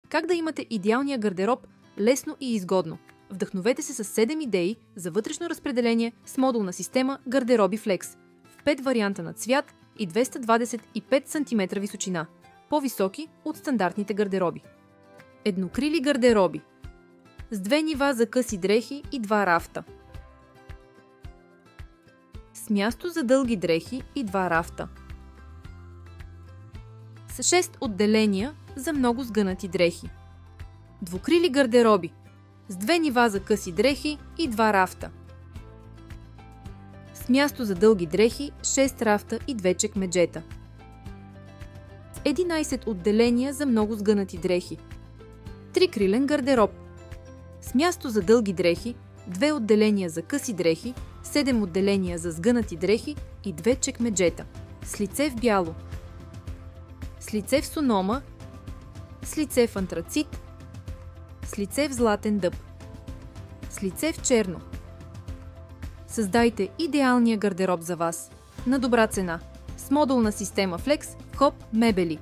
Как да имате идеалния гардероб лесно и изгодно? Вдъхновете се с 7 идеи за вътрешно разпределение с модулна система Гардероби Flex в 5 варианта на цвят и 225 см височина, по-високи от стандартните гардероби. Еднокрили гардероби с 2 нива за къси дрехи и 2 рафта. С място за дълги дрехи и 2 рафта. С 6 отделения за много сгънати дрехи. Двукрили гардероби с 2 нива за къси дрехи и 2 рафта. С място за дълги дрехи, 6 рафта и 2 чекмеджета. С 11 отделения за много сгънати дрехи. Трикрилен гардероб с място за дълги дрехи, 2 отделения за къси дрехи, 7 отделения за сгънати дрехи и 2 чекмеджета. С лице в бяло, с лице в сонома, с лице в антрацит, с лице в златен дъб, с лице в черно. Създайте идеалния гардероб за вас на добра цена с модулна система Flex в Хоп Мебели.